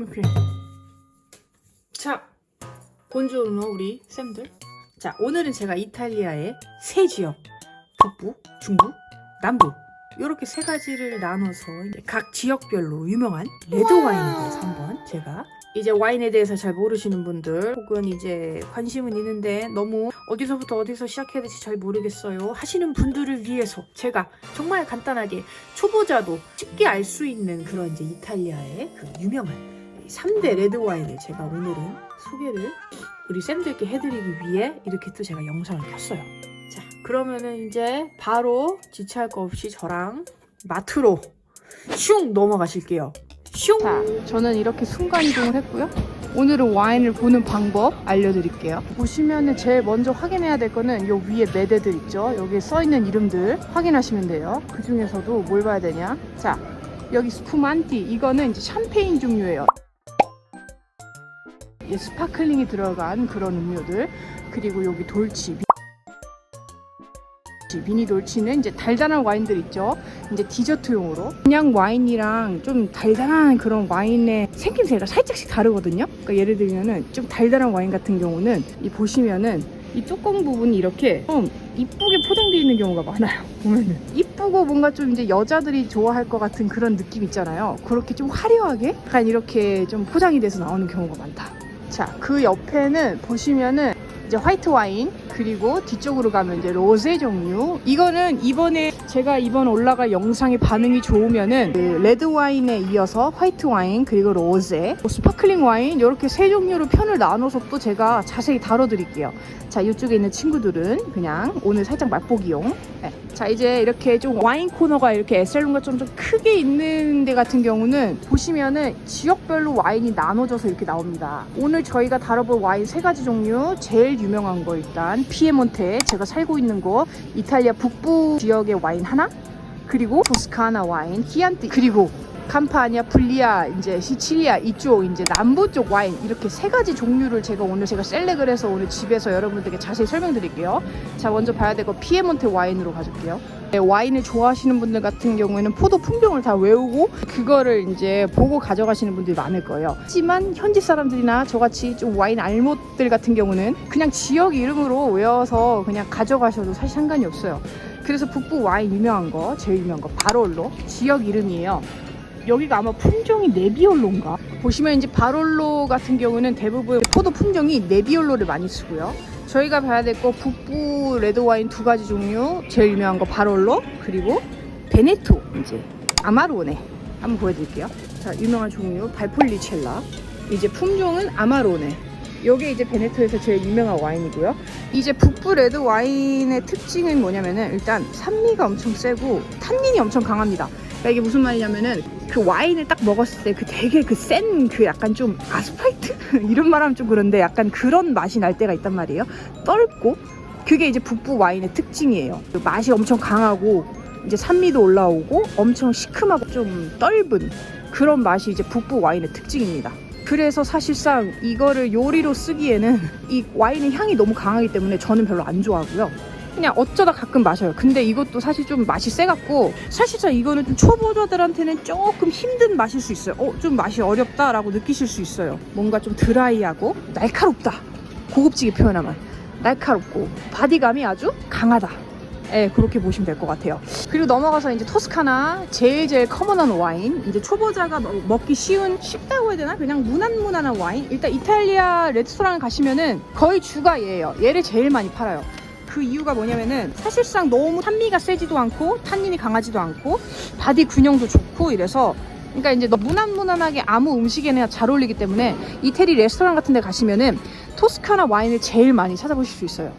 이렇게. 자, 본주노 우리 쌤들. 자, 오늘은 제가 이탈리아의 세 지역, 북부, 중부, 남부 이렇게 세 가지를 나눠서 각 지역별로 유명한 레드 와인에 대해서 한번 제가 이제 와인에 대해서 잘 모르시는 분들 혹은 이제 관심은 있는데 너무 어디서부터 어디서 시작해야 될지 잘 모르겠어요 하시는 분들을 위해서 제가 정말 간단하게 초보자도 쉽게 알 수 있는 그런 이제 이탈리아의 그 유명한 3대 레드 와인을 제가 오늘은 소개를 우리 쌤들께 해드리기 위해 이렇게 또 제가 영상을 켰어요. 자, 그러면은 이제 바로 지체할 거 없이 저랑 마트로 슝 넘어가실게요. 슝! 자, 저는 이렇게 순간이동을 했고요. 오늘은 와인을 보는 방법 알려드릴게요. 보시면은 제일 먼저 확인해야 될 거는 요 위에 매대들 있죠. 여기에 써있는 이름들 확인하시면 돼요. 그 중에서도 뭘 봐야 되냐? 자, 여기 스푸만티 이거는 이제 샴페인 종류예요. 스파클링이 들어간 그런 음료들. 그리고 여기 돌치 미니 돌치는 이제 달달한 와인들 있죠. 이제 디저트용으로. 그냥 와인이랑 좀 달달한 그런 와인의 생김새가 살짝씩 다르거든요. 그러니까 예를 들면은 좀 달달한 와인 같은 경우는 이 보시면은 이 뚜껑 부분이 이렇게 좀 이쁘게 포장되어 있는 경우가 많아요. 보면은 이쁘고 뭔가 좀 이제 여자들이 좋아할 것 같은 그런 느낌 있잖아요. 그렇게 좀 화려하게 약간 이렇게 좀 포장이 돼서 나오는 경우가 많다. 자, 그 옆에는 보시면은 이제 화이트 와인, 그리고 뒤쪽으로 가면 이제 로제 종류. 이거는 이번에 제가 이번 올라갈 영상이 반응이 좋으면은 그 레드 와인에 이어서 화이트 와인, 그리고 로제, 스파클링 와인 이렇게 세 종류로 편을 나눠서 또 제가 자세히 다뤄드릴게요. 자, 이쪽에 있는 친구들은 그냥 오늘 살짝 맛보기용. 네. 자, 이제 이렇게 좀 와인 코너가 이렇게 에셀론과 좀 크게 있는 데 같은 경우는 보시면은 지역별로 와인이 나눠져서 이렇게 나옵니다. 오늘 저희가 다뤄볼 와인 세 가지 종류, 제일 유명한 거 일단 피에몬테, 제가 살고 있는 곳 이탈리아 북부 지역의 와인 하나, 그리고 토스카나 와인, 키안티, 그리고 캠파니아, 풀리아, 이제 시칠리아 이쪽 이제 남부 쪽 와인, 이렇게 세 가지 종류를 제가 오늘 셀렉을 해서 오늘 집에서 여러분들께 자세히 설명드릴게요. 자, 먼저 봐야 될 거 피에몬테 와인으로 가줄게요. 네, 와인을 좋아하시는 분들 같은 경우에는 포도 품종을 다 외우고 그거를 이제 보고 가져가시는 분들이 많을 거예요. 하지만 현지 사람들이나 저같이 좀 와인 알못들 같은 경우는 그냥 지역 이름으로 외워서 그냥 가져가셔도 사실 상관이 없어요. 그래서 북부 와인 유명한 거, 제일 유명한 거 바롤로 지역 이름이에요. 여기가 아마 품종이 네비올로인가? 보시면 이제 바롤로 같은 경우는 대부분 포도 품종이 네비올로를 많이 쓰고요. 저희가 봐야 될 거 북부 레드 와인 두 가지 종류, 제일 유명한 거 바롤로, 그리고 베네토, 이제 아마로네 한번 보여드릴게요. 자, 유명한 종류 발폴리첼라, 이제 품종은 아마로네. 요게 이제 베네토에서 제일 유명한 와인이고요. 이제 북부 레드 와인의 특징은 뭐냐면은 일단 산미가 엄청 세고 탄닌이 엄청 강합니다. 그러니까 이게 무슨 말이냐면은 그 와인을 딱 먹었을 때 그 되게 그 센 그 약간 좀 아스팔트? 이런 말 하면 좀 그런데 약간 그런 맛이 날 때가 있단 말이에요. 떫고 그게 이제 북부 와인의 특징이에요. 그 맛이 엄청 강하고 이제 산미도 올라오고 엄청 시큼하고 좀 떫은 그런 맛이 이제 북부 와인의 특징입니다. 그래서 사실상 이거를 요리로 쓰기에는 이 와인의 향이 너무 강하기 때문에 저는 별로 안 좋아하고요. 그냥 어쩌다 가끔 마셔요. 근데 이것도 사실 좀 맛이 세갖고 사실상 이거는 좀 초보자들한테는 조금 힘든 맛일 수 있어요. 좀 맛이 어렵다라고 느끼실 수 있어요. 뭔가 좀 드라이하고 날카롭다. 고급지게 표현하면 날카롭고 바디감이 아주 강하다. 네, 그렇게 보시면 될 것 같아요. 그리고 넘어가서 이제 토스카나 제일 커먼한 와인, 이제 초보자가 먹기 쉽다고 해야 되나? 그냥 무난한 와인. 일단 이탈리아 레스토랑 가시면은 거의 주가 얘예요. 얘를 제일 많이 팔아요. 그 이유가 뭐냐면은 사실상 너무 산미가 세지도 않고 탄닌이 강하지도 않고 바디 균형도 좋고 이래서, 그러니까 이제 무난하게 아무 음식에나 잘 어울리기 때문에 이태리 레스토랑 같은 데 가시면은 토스카나 와인을 제일 많이 찾아보실 수 있어요.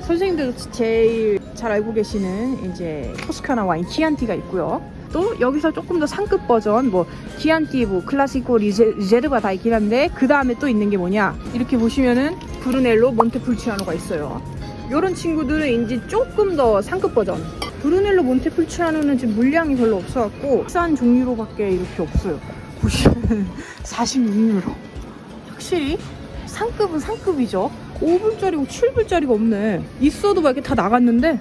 선생님들도 제일 잘 알고 계시는 이제 토스카나 와인 키안티가 있고요. 또 여기서 조금 더 상급 버전 뭐 키안티, 뭐 클라시코, 리제르가 다 있긴 한데 그 다음에 또 있는 게 뭐냐, 이렇게 보시면은 브루넬로 몬테풀치아노가 있어요. 요런 친구들은 이제 조금 더 상급 버전. 브루넬로 몬테풀치아노는 지금 물량이 별로 없어갖고 싼 종류로밖에 이렇게 없어요. 보시면 46유로. 확실히 상급은 상급이죠. 5불짜리고 7불짜리가 없네. 있어도 막 이렇게 다 나갔는데.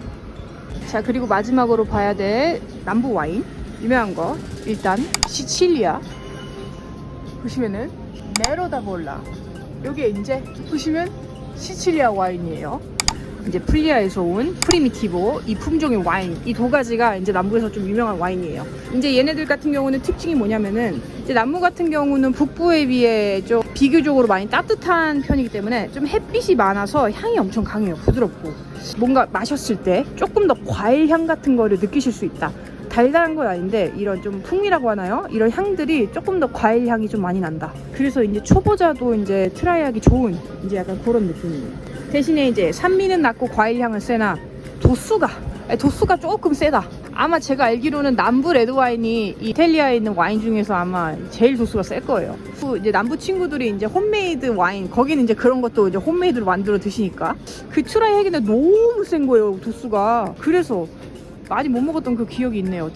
자, 그리고 마지막으로 봐야 될 남부 와인 유명한 거 일단 시칠리아, 보시면은 메로다볼라. 요게 이제 보시면 시칠리아 와인이에요. 이제 풀리아에서 온 프리미티보 이 품종의 와인, 이 두 가지가 이제 남부에서 좀 유명한 와인이에요. 이제 얘네들 같은 경우는 특징이 뭐냐면은 이제 남부 같은 경우는 북부에 비해 좀 비교적으로 많이 따뜻한 편이기 때문에 좀 햇빛이 많아서 향이 엄청 강해요. 부드럽고 뭔가 마셨을 때 조금 더 과일 향 같은 거를 느끼실 수 있다. 달달한 건 아닌데 이런 좀 풍미라고 하나요? 이런 향들이 조금 더 과일 향이 좀 많이 난다. 그래서 이제 초보자도 이제 트라이하기 좋은 이제 약간 그런 느낌이에요. 대신에 이제 산미는 낮고 과일 향은 세나 도수가 조금 세다. 아마 제가 알기로는 남부 레드와인이 이탈리아에 있는 와인 중에서 아마 제일 도수가 셀 거예요. 이제 남부 친구들이 이제 홈메이드 와인, 거기는 이제 그런 것도 이제 홈메이드로 만들어 드시니까 그 트라이 하기는 너무 센 거예요, 도수가. 그래서 많이 못 먹었던 그 기억이 있네요.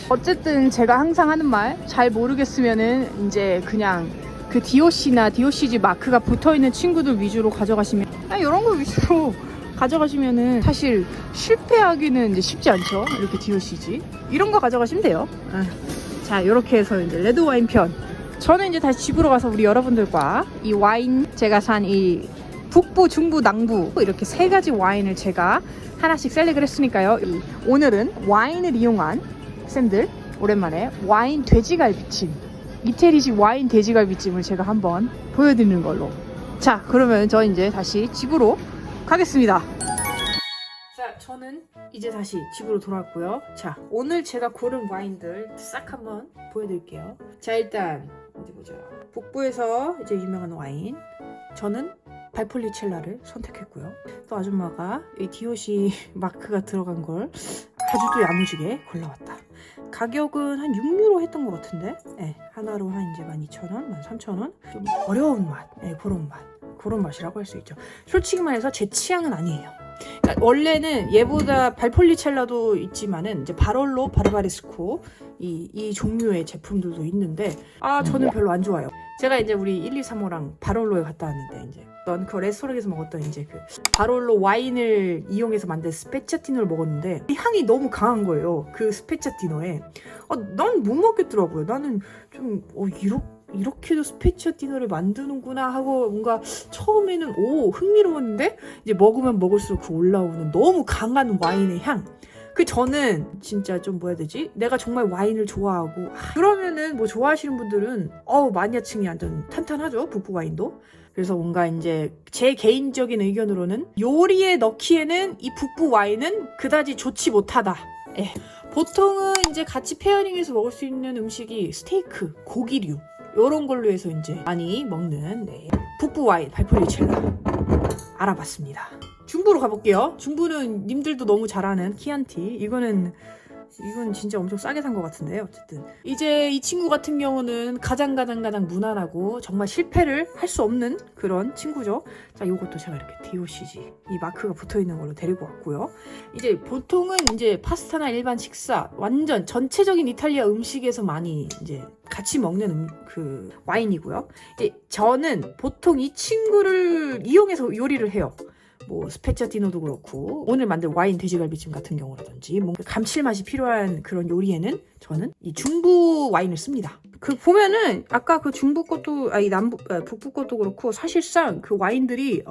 어쨌든 제가 항상 하는 말, 잘 모르겠으면은 이제 그냥 그 DOC나 DOCG 마크가 붙어있는 친구들 위주로 가져가시면, 이런 거 위주로 가져가시면은 사실 실패하기는 이제 쉽지 않죠. 이렇게 DOCG 이런 거 가져가시면 돼요. 자, 이렇게 해서 이제 레드 와인 편, 저는 이제 다시 집으로 가서 우리 여러분들과 이 와인, 제가 산 이 북부, 중부, 남부 이렇게 세 가지 와인을 제가 하나씩 셀렉을 했으니까요. 오늘은 와인을 이용한 쌤들 오랜만에 와인 돼지갈비찜, 이태리식 와인 돼지갈비찜을 제가 한번 보여드리는 걸로. 자, 그러면 저 이제 다시 집으로 가겠습니다. 자, 저는 이제 다시 집으로 돌아왔고요. 자, 오늘 제가 고른 와인들 싹 한번 보여드릴게요. 자, 일단 어디 보자. 북부에서 이제 유명한 와인, 저는 발폴리첼라를 선택했고요. 또 아줌마가 이 DOC 마크가 들어간 걸 아주 또 야무지게 골라왔다. 가격은 한 6유로 했던 것 같은데, 네, 하나로 한 이제 12,000원, 13,000원. 좀 어려운 맛, 네, 그런 맛이라고 할 수 있죠. 솔직히 말해서 제 취향은 아니에요. 그러니까 원래는 얘보다 발폴리첼라도 있지만은 이제 바롤로 바르바레스코 이 종류의 제품들도 있는데, 저는 별로 안 좋아요. 제가 이제 우리 1235랑 바롤로에 갔다 왔는데, 이제 그 레스토랑에서 먹었던 이제 그 바롤로 와인을 이용해서 만든 스페차티노를 먹었는데 이 향이 너무 강한 거예요. 그 스페차티노에 난 못 먹겠더라고요. 나는 좀 이렇게도 스페차티노를 만드는구나 하고 뭔가 처음에는 흥미로웠는데 이제 먹으면 먹을수록 그 올라오는 너무 강한 와인의 향. 저는 진짜 좀 뭐라 해야 되지? 내가 정말 와인을 좋아하고 그러면은 뭐 좋아하시는 분들은 마니아층이 완전 탄탄하죠, 북부 와인도. 그래서 뭔가 이제 제 개인적인 의견으로는 요리에 넣기에는 이 북부 와인은 그다지 좋지 못하다. 예. 보통은 이제 같이 페어링해서 먹을 수 있는 음식이 스테이크, 고기류 요런 걸로 해서 이제 많이 먹는 북부 와인 발폴리첼라 알아봤습니다. 중부로 가볼게요. 중부는 님들도 너무 잘 아는 키안티. 이건 진짜 엄청 싸게 산 것 같은데, 어쨌든 이제 이 친구 같은 경우는 가장 무난하고 정말 실패를 할 수 없는 그런 친구죠. 자, 요것도 제가 이렇게 DOCG 이 마크가 붙어있는 걸로 데리고 왔고요. 이제 보통은 이제 파스타나 일반 식사, 완전 전체적인 이탈리아 음식에서 많이 이제 같이 먹는 그 와인이고요. 이제 저는 보통 이 친구를 이용해서 요리를 해요. 뭐 스페차티노도 그렇고 오늘 만든 와인 돼지갈비찜 같은 경우라든지 뭔가 감칠맛이 필요한 그런 요리에는 저는 이 중부 와인을 씁니다. 그 보면은 아까 그 중부 것도 북부 것도 그렇고 사실상 그 와인들이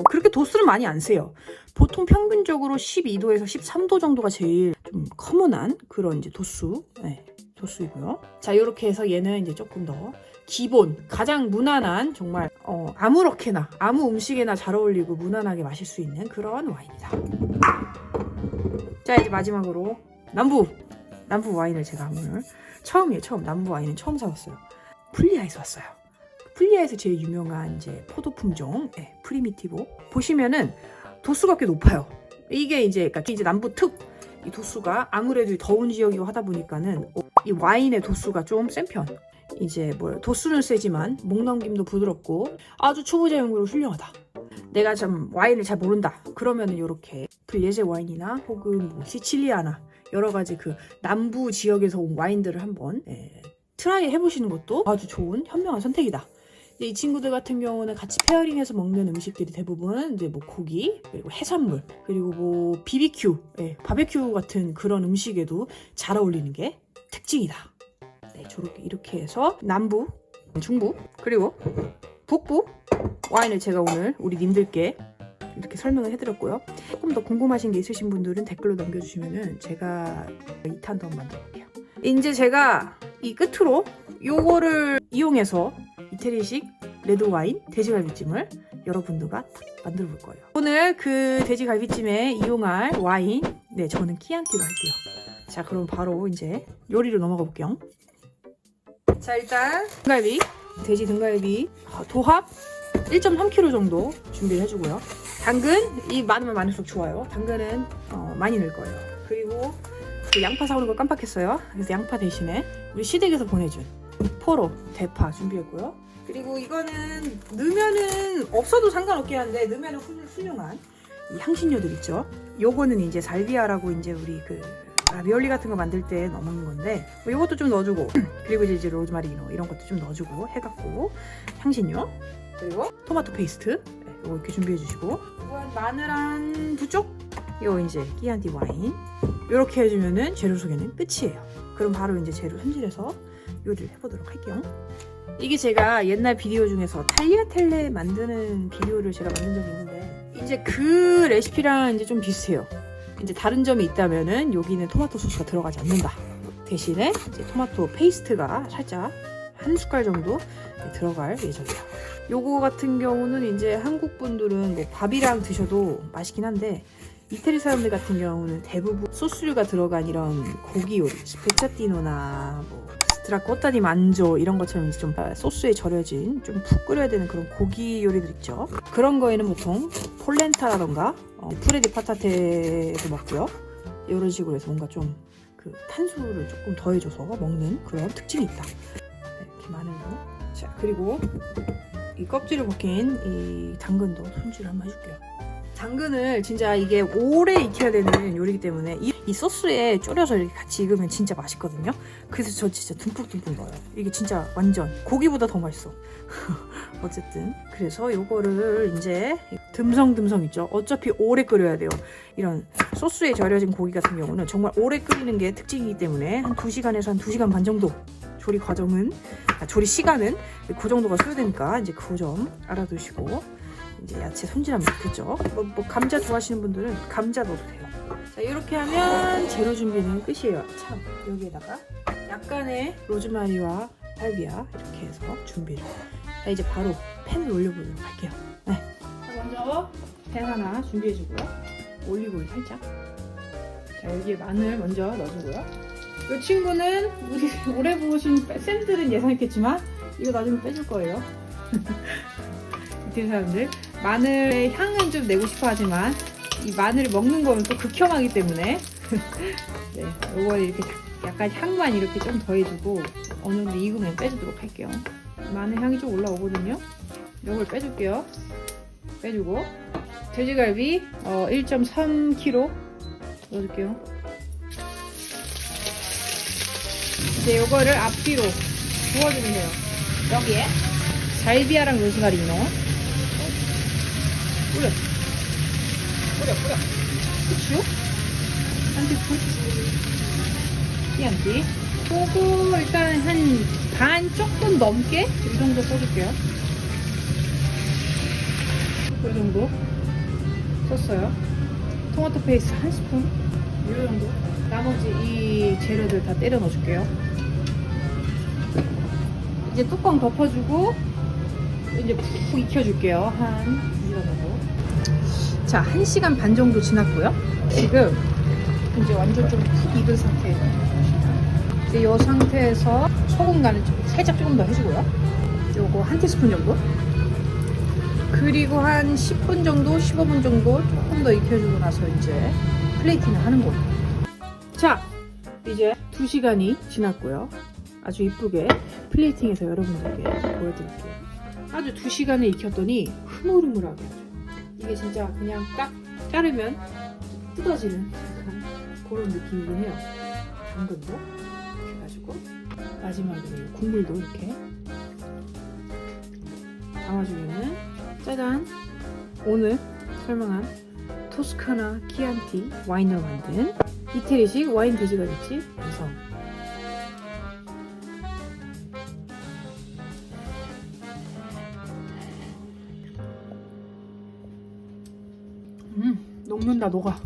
그렇게 도수를 많이 안 세요. 보통 평균적으로 12도에서 13도 정도가 제일 좀 커먼한 그런 이제 도수이고요. 자, 이렇게 해서 얘는 이제 조금 더 기본, 가장 무난한, 정말 아무렇게나 아무 음식에나 잘 어울리고 무난하게 마실 수 있는 그런 와인이다. 자, 이제 마지막으로 남부 와인을 제가 오늘 처음 남부 와인은 처음 사봤어요. 풀리아에서 왔어요. 풀리아에서 제일 유명한 이제 포도 품종 프리미티보. 보시면은 도수가 꽤 높아요. 이게 이제 남부 특 이 도수가 아무래도 더운 지역이고 하다 보니까는 이 와인의 도수가 좀 센 편. 이제 도수는 세지만 목넘김도 부드럽고 아주 초보자용으로 훌륭하다. 내가 좀 와인을 잘 모른다 그러면은 이렇게 블레제 와인이나 혹은 뭐 시칠리아나 여러 가지 그 남부 지역에서 온 와인들을 한번 트라이 해보시는 것도 아주 좋은 현명한 선택이다. 이 친구들 같은 경우는 같이 페어링해서 먹는 음식들이 대부분 이제 뭐 고기, 그리고 해산물, 그리고 뭐 BBQ, 바베큐 같은 그런 음식에도 잘 어울리는 게 특징이다. 저렇게 이렇게 해서 남부 중부 그리고 북부 와인을 제가 오늘 우리 님들께 이렇게 설명을 해드렸고요. 조금 더 궁금하신 게 있으신 분들은 댓글로 남겨주시면은 제가 2탄 더 만들어 볼게요. 이제 제가 이 끝으로 요거를 이용해서 이태리식 레드와인 돼지갈비찜을 여러분들과 만들어 볼 거예요. 오늘 그 돼지갈비찜에 이용할 와인, 네, 저는 키안티로 할게요. 자, 그럼 바로 이제 요리로 넘어가 볼게요. 자, 일단 등갈비, 돼지 등갈비 도합 1.3kg 정도 준비를 해주고요. 당근, 이 많으면 많을수록 좋아요. 당근은 많이 넣을 거예요. 그리고 그 양파 사오는 거 깜빡했어요. 그래서 양파 대신에 우리 시댁에서 보내준 포로, 대파 준비했고요. 그리고 이거는 넣으면은 없어도 상관없긴 한데 넣으면은 훌륭한 이 향신료들 있죠. 요거는 이제 살비아라고 이제 우리 그 라비올리 같은 거 만들 때 넣는 건데 요것도 좀 넣어주고 그리고 이제 로즈마리노 이런 것도 좀 넣어주고 해갖고 향신료 그리고 토마토 페이스트 요거 이렇게 준비해 주시고 마늘 한 2쪽 요 이제 끼안티 와인 요렇게 해주면은 재료 소개는 끝이에요. 그럼 바로 이제 재료 손질해서 요리를 해보도록 할게요. 이게 제가 옛날 비디오 중에서 탈리아텔레 만드는 비디오를 제가 만든 적이 있는데 이제 그 레시피랑 이제 좀 비슷해요. 이제 다른 점이 있다면은 여기는 토마토 소스가 들어가지 않는다. 대신에 이제 토마토 페이스트가 살짝 한 숟갈 정도 들어갈 예정이에요. 요거 같은 경우는 이제 한국 분들은 뭐 밥이랑 드셔도 맛있긴 한데 이태리 사람들 같은 경우는 대부분 소스류가 들어간 이런 고기 요리, 스페차티노나 뭐 스트라코타니 만조 이런 것처럼 좀 소스에 절여진 좀 푹 끓여야 되는 그런 고기 요리들 있죠. 그런 거에는 보통 폴렌타라던가 프레디 파타테도 먹고요. 이런 식으로 해서 뭔가 좀 그 탄수를 조금 더해줘서 먹는 그런 특징이 있다. 이렇게 마늘로. 자, 그리고 이 껍질을 벗긴 이 당근도 손질을 한번 해줄게요. 당근을 진짜 이게 오래 익혀야 되는 요리이기 때문에 이 소스에 졸여서 이렇게 같이 익으면 진짜 맛있거든요. 그래서 저 진짜 듬뿍듬뿍 넣어요. 이게 진짜 완전 고기보다 더 맛있어. 어쨌든 그래서 요거를 이제 듬성듬성 있죠. 어차피 오래 끓여야 돼요. 이런 소스에 절여진 고기 같은 경우는 정말 오래 끓이는 게 특징이기 때문에 한 2시간에서 한 2시간 반 정도 조리 과정은 조리 시간은 그 정도가 소요되니까 이제 그 점 알아두시고 이제 야채 손질하면 좋겠죠. 뭐 감자 좋아하시는 분들은 감자 넣어도 돼요. 자, 이렇게 하면 재료 준비는 끝이에요. 참, 여기에다가 약간의 로즈마리와 살비아 이렇게 해서 준비를. 자, 이제 바로 팬을 올려보도록 할게요. 네. 자, 먼저 팬 하나 준비해주고요. 올리브오일 살짝. 자, 여기에 마늘 먼저 넣어주고요. 이 친구는 우리 오래 보신 쌤들은 예상했겠지만 이거 나중에 빼줄 거예요. 이태리 사람들 마늘의 향은 좀 내고 싶어 하지만 이 마늘을 먹는 거는 또 극혐하기 때문에 네, 이거 이렇게 약간 향만 이렇게 좀 더해주고 어느 정도 익으면 빼주도록 할게요. 마늘 향이 좀 올라오거든요. 이걸 빼줄게요. 빼주고 돼지갈비 1.3kg 넣어줄게요. 이제 이거를 앞뒤로 부어주면 돼요. 여기에 살비아랑 로즈마리노 뿌려. 후추 한 스푼, 끼안티. 그거 일단 한 반 조금 넘게 이 정도 써줄게요. 그 정도 썼어요. 토마토 페이스트 한 스푼 이 정도. 나머지 이 재료들 다 때려 넣어줄게요. 이제 뚜껑 덮어주고 이제 푹 익혀줄게요. 한 2시간 정도. 자, 1시간 반 정도 지났고요. 지금 이제 완전 좀 푹 익은 상태예요. 이제 이 상태에서 소금 간을 살짝 조금 더 해주고요. 요거 한 티스푼 정도. 그리고 한 10분 정도, 15분 정도 조금 더 익혀주고 나서 이제 플레이팅을 하는 거예요. 자, 이제 2시간이 지났고요. 아주 이쁘게 플레이팅해서 여러분들께 보여드릴게요. 아주 2시간을 익혔더니 흐물흐물하게 아주. 이게 진짜 그냥 딱 자르면 뜯어지는 약간 그런 느낌이긴 해요. 당근도 이렇게 해가지고 마지막으로 국물도 이렇게 담아주면은 짜잔! 오늘 설명한 토스카나 키안티 와인으로 만든 이태리식 와인 돼지갈비찜 완성! 녹는다 녹아.